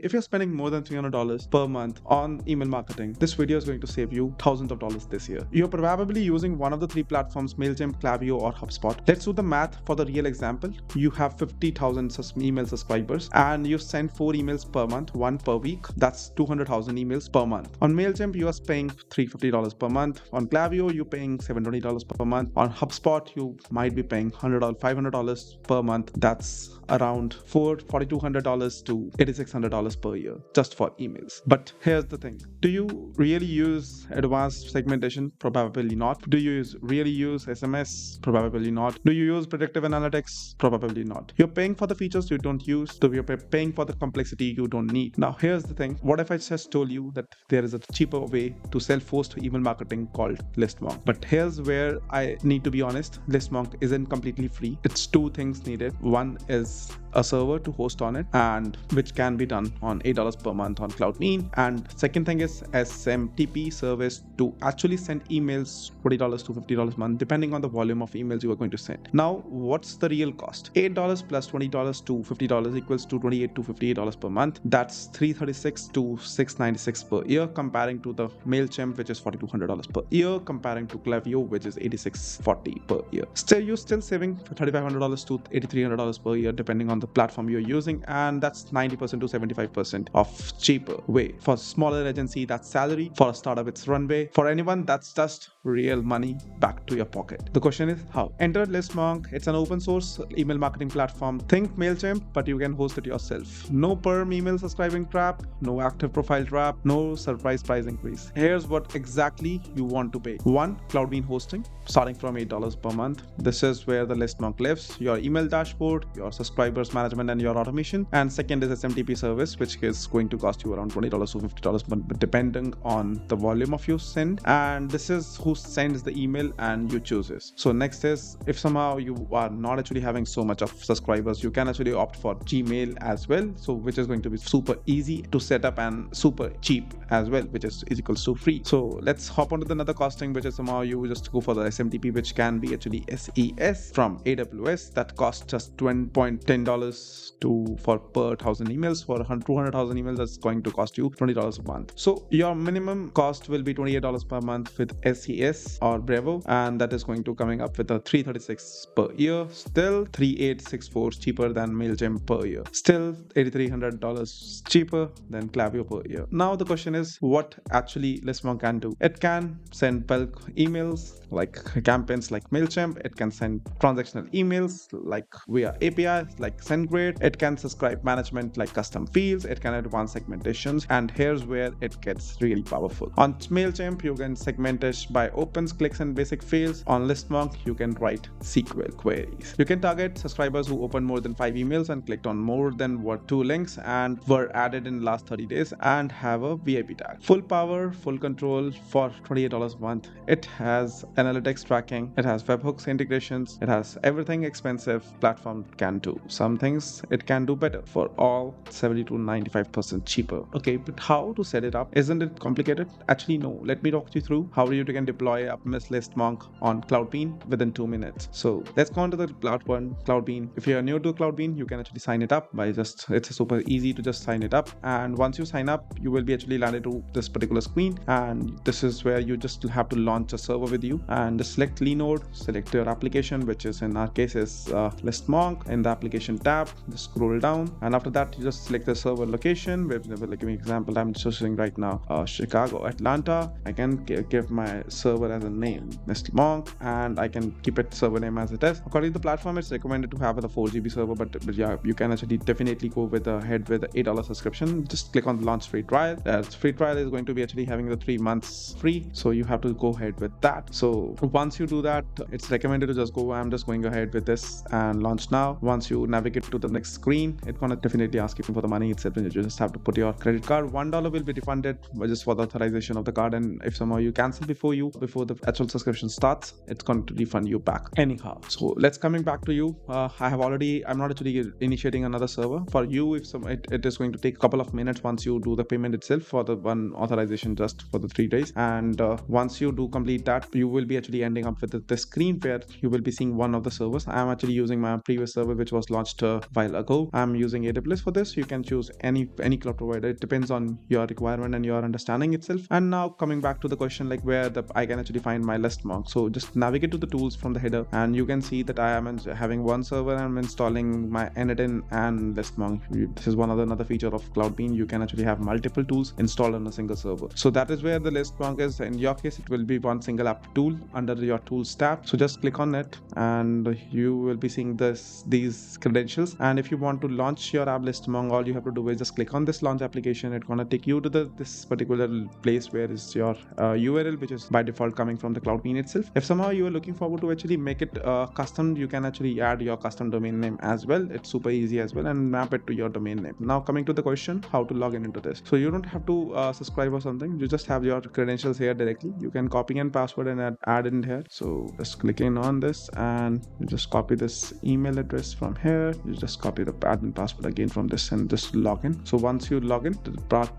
If you're spending more than $300 per month on email marketing, this video is going to save you thousands of dollars this year. You're probably using one of the three platforms, MailChimp, Klaviyo, or HubSpot. Let's do the math for the real example. You have 50,000 email subscribers and you send 4 emails per month, 1 per week. That's 200,000 emails per month. On MailChimp, you are paying $350 per month. On Klaviyo, you're paying $720 per month. On HubSpot, you might be paying $100, $500 per month. That's around $4,200 to $8,600 per year just for emails. But here's the thing. Do you really use advanced segmentation? Probably not. Do you really use SMS? Probably not. Do you use predictive analytics? Probably not. You're paying for the features you don't use. So you're paying for the complexity you don't need. Now, here's the thing. What if I just told you that there is a cheaper way to self-host email marketing called Listmonk? But here's where I need to be honest. Listmonk isn't completely free. It's two things needed. One is a server to host on it, and which can be done on $8 per month on KloudBean. And second thing is SMTP service to actually send emails $40 to $50 a month, depending on the volume of emails you are going to send. Now, what's the real cost? $8 plus $20 to $50 equals to $28 to $58 per month. That's $336 to $696 per year, comparing to the MailChimp, which is $4,200 per year, comparing to Klaviyo, which is $86.40 per year. Still, you're still saving $3,500 to $8,300 per year, depending on the platform you're using, and that's 90% to 75% of cheaper way. For smaller agency, that's salary. For a startup, it's runway. For anyone, that's just real money back to your pocket. The question is how? Enter Listmonk. It's an open source email marketing platform. Think MailChimp, but you can host it yourself. No perm email subscribing trap, no active profile trap, no surprise price increase. Here's what exactly you want to pay. 1. KloudBean hosting, starting from $8 per month. This is where the Listmonk lives. Your email dashboard, your subscribers management, and your automation. And second is SMTP service, which is going to cost you around $20 to $50 but depending on the volume of you send. And this is who sends the email and you choose this. So next is, if somehow you are not actually having so much of subscribers, you can actually opt for Gmail as well, so which is going to be super easy to set up and super cheap as well, which is equals to free. So let's hop onto the another costing, which is somehow you just go for the SMTP, which can be actually SES from AWS. That costs just $10 to for per 1,000 emails. For 200,000 emails, that's going to cost you $20 a month. So your minimum cost will be $28 per month with SES or Brevo, and that is going to coming up with a $336 per year. Still $3,864 cheaper than MailChimp per year. Still $8,300 cheaper than Klaviyo per year. Now the question is, what actually Listmonk can do? It can send bulk emails like campaigns like MailChimp. It can send transactional emails like via APIs like SendGrid. It can subscribe management like custom fields. It can advance segmentations, and here's where it gets really powerful. On MailChimp, you can segment it by opens, clicks, and basic fields. On Listmonk, you can write SQL queries. You can target subscribers who opened more than 5 emails and clicked on more than 2 links and were added in the last 30 days and have a VIP tag. Full power, full control for $28 a month. It has analytics tracking. It has webhooks integrations. It has everything expensive platform can do. Some things it can do better, for all 70 to 95% cheaper. Okay, but how to set it up? Isn't it complicated? Actually, no. Let me talk you through how you can deploy Listmonk on KloudBean within 2 minutes. So let's go on to the KloudBean. If you're new to KloudBean, you can actually sign it up by it's super easy to just sign it up. And once you sign up, you will be actually landed to this particular screen. And this is where you just have to launch a server with you and just select Linode, select your application, which is in our case is Listmonk. In the application tab, just scroll down, and after that you just select the server location. We'll give me an example. I'm choosing right now Chicago, Atlanta. I can give my server as a name Listmonk, and I can keep it server name as it is. According to the platform, it's recommended to have a 4 GB server, but yeah, you can actually definitely go with ahead with the $8 subscription. Just click on the launch free trial. That free trial is going to be actually having the 3 months free, so you have to go ahead with that. So once you do that, it's recommended to just go. I'm just going ahead with this and launch now. Once you navigate to the next screen, it's gonna definitely ask you for the money itself, and you just have to put your credit card. $1 will be refunded just for the authorization of the card, and if somehow you cancel before you before the actual subscription starts, it's going to refund you back anyhow. So let's coming back to you. I'm not actually initiating another server for you. If it is going to take a couple of minutes once you do the payment itself for the one authorization just for the 3 days. And once you do complete that, you will be actually ending up with the screen where you will be seeing one of the servers. I'm actually using my previous server which was launched a while ago. I'm using AWS for this. You can choose any cloud provider. It depends on your requirement and your understanding itself. And now coming back to the question like where I can actually find my Listmonk. So just navigate to the tools from the header and you can see that I am having one server. I'm installing my N8N and Listmonk. This is another feature of KloudBean. You can actually have multiple tools installed on a single server. So that is where the Listmonk is. In your case, it will be one single app tool under your tools tab. So just click on it and you will be seeing these credentials. And if you want to launch your app Listmonk, all you have to do is just click on this launch application. It's gonna take you to this particular place where is your URL, which is by default coming from the KloudBean itself. If somehow you are looking forward to actually make it custom, you can actually add your custom domain name as well. It's super easy as well, and map it to your domain name. Now coming to the question, how to log in into this. So you don't have to subscribe or something. You just have your credentials here directly. You can copy and password and add in here. So just clicking on this and you just copy this email address from here. You just copy the admin password again from this and just log in. So once you log in, the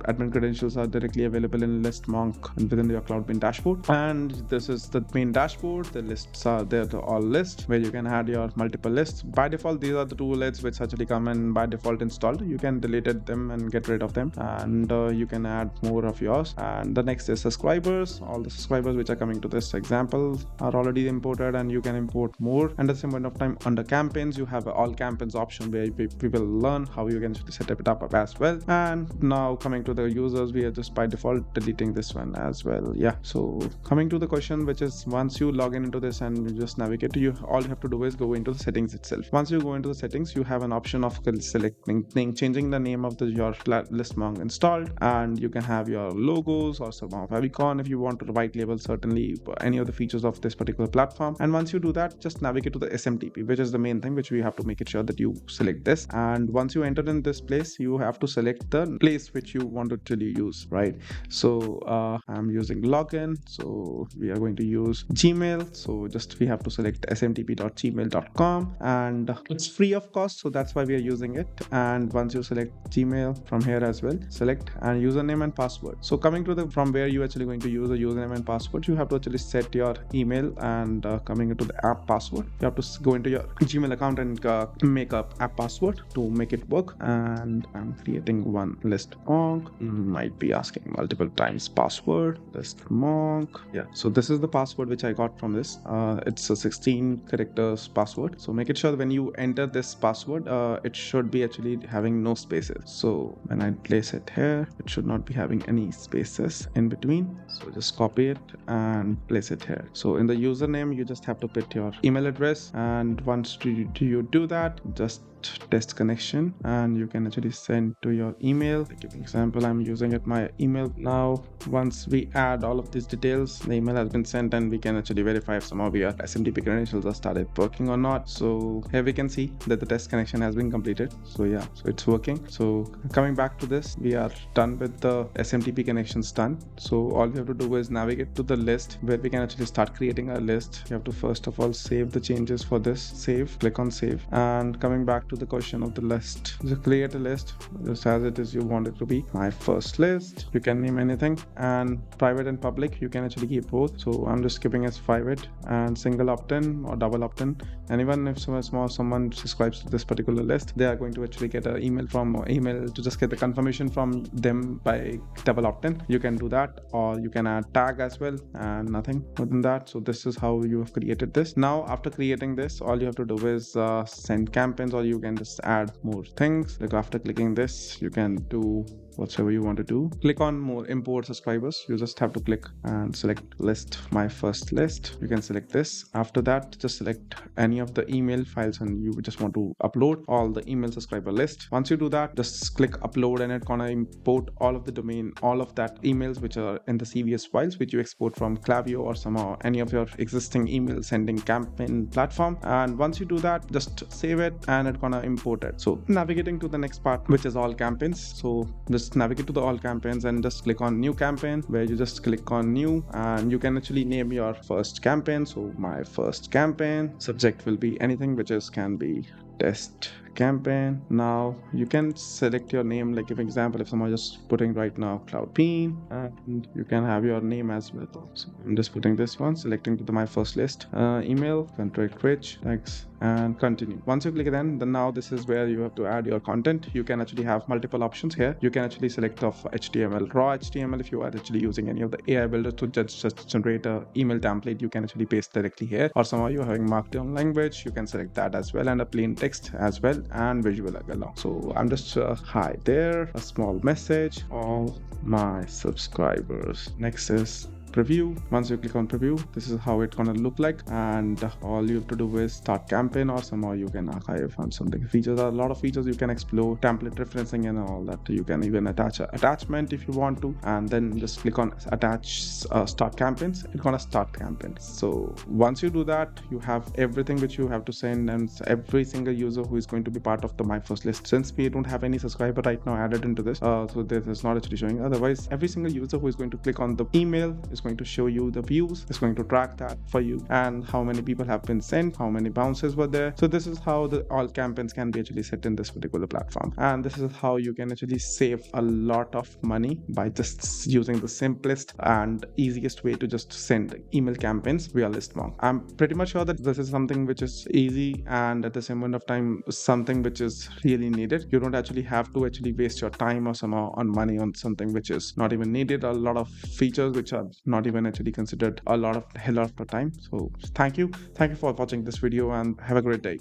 admin credentials are directly available in Listmonk and within your KloudBean dashboard. And this is the main dashboard. The lists are there, the all list where you can add your multiple lists. By default, these are the two lists which actually come in by default installed. You can delete them and get rid of them, and you can add more of yours. And the next is subscribers. All the subscribers which are coming to this example are already imported, and you can import more. And at the same point of time, under campaigns, you have all campaigns option where we will learn how you can actually set it up as well. And now coming to the users, we are just by default deleting this one as well. Yeah. So coming to the question, which is once you log in into this and you just navigate to all you have to do is go into the settings itself. Once you go into the settings, you have an option of changing the name of your Listmonk installed, and you can have your logos or some of favicon if you want to white label certainly any of the features of this particular platform. And once you do that, just navigate to the SMTP, which is the main thing which we have to make it sure that you select this. And once you enter in this place, you have to select the place which you want to actually use, right? So I'm using login, so we are going to use Gmail. So just we have to select smtp.gmail.com, and it's free of cost, so that's why we are using it. And once you select Gmail from here as well, select and username and password. So coming to from where you actually going to use a username and password, you have to actually set your email. And coming into the app password, you have to go into your Gmail account and make up app password to make it work. And I'm creating one Listmonk. Might be asking multiple times password Listmonk. Yeah, so this is the password which I got from this. It's a 16 characters password. So make it sure when you enter this password, it should be actually having no spaces. So when I place it here, it should not be having any spaces in between. So just copy it and place it here. So in the username, you just have to put your email address, and once you do that, just test connection, and you can actually send to your email. Like give example, I'm using it my email now. Once we add all of these details, the email has been sent, and we can actually verify if some of your SMTP credentials are started working or not. So here we can see that the test connection has been completed. So yeah, so it's working. So coming back to this, we are done with the SMTP connections done. So all we have to do is navigate to the list where we can actually start creating a list. You have to first of all save the changes for this. Save, click on save, and coming back to the question of the list, just create a list just as it is you want it to be. My first list, you can name anything, and private and public you can actually keep both. So I'm just keeping as private, and single opt-in or double opt-in. And even if someone subscribes to this particular list, they are going to actually get an email to just get the confirmation from them by double opt-in. You can do that, or you can add tag as well, and nothing more than that. So this is how you have created this. Now after creating this, all you have to do is send campaigns, or you can just add more things. Like after clicking this, you can do whatever you want to do. Click on more import subscribers. You just have to click and select list, my first list. You can select this. After that, just select any of the email files, and you just want to upload all the email subscriber list. Once you do that, just click upload, and it's gonna import all of the domain, all of that emails which are in the CVS files, which you export from Klaviyo or somehow any of your existing email sending campaign platform. And once you do that, just save it, and it's gonna import it. So navigating to the next part, which is all campaigns. So just navigate to the all campaigns and just click on new campaign, where you just click on new, and you can actually name your first campaign. So my first campaign subject will be anything which can be test campaign. Now you can select your name, like if example, if someone just putting right now KloudBean, and you can have your name as well. So I'm just putting this one, selecting to my first list, email, contract rich, thanks, and continue. Once you click then now this is where you have to add your content. You can actually have multiple options here. You can actually select of HTML, raw HTML. If you are actually using any of the AI builders to just generate a email template, you can actually paste directly here. Or somehow you're having markdown language, you can select that as well, and a plain text as well, and visual along. So I'm just hi there, a small message, all my subscribers. Next is preview. Once you click on preview, this is how it's gonna look like, and all you have to do is start campaign, or somehow you can archive on something. Features are a lot of features you can explore, template referencing and all that. You can even attach an attachment if you want to, and then just click on attach start campaigns. It's gonna start campaign. So once you do that, you have everything which you have to send, and every single user who is going to be part of the my first list. Since we don't have any subscriber right now added into this, so this is not actually showing. Otherwise, every single user who is going to click on the email is going to show you the views. It's going to track that for you, and how many people have been sent, how many bounces were there. So this is how the all campaigns can be actually set in this particular platform, and this is how you can actually save a lot of money by just using the simplest and easiest way to just send email campaigns via Listmonk. I'm pretty much sure that this is something which is easy, and at the same point of time something which is really needed. You don't actually have to actually waste your time or somehow on money on something which is not even needed. A lot of features which are not even actually considered a lot of hell of the time. So thank you for watching this video, and have a great day.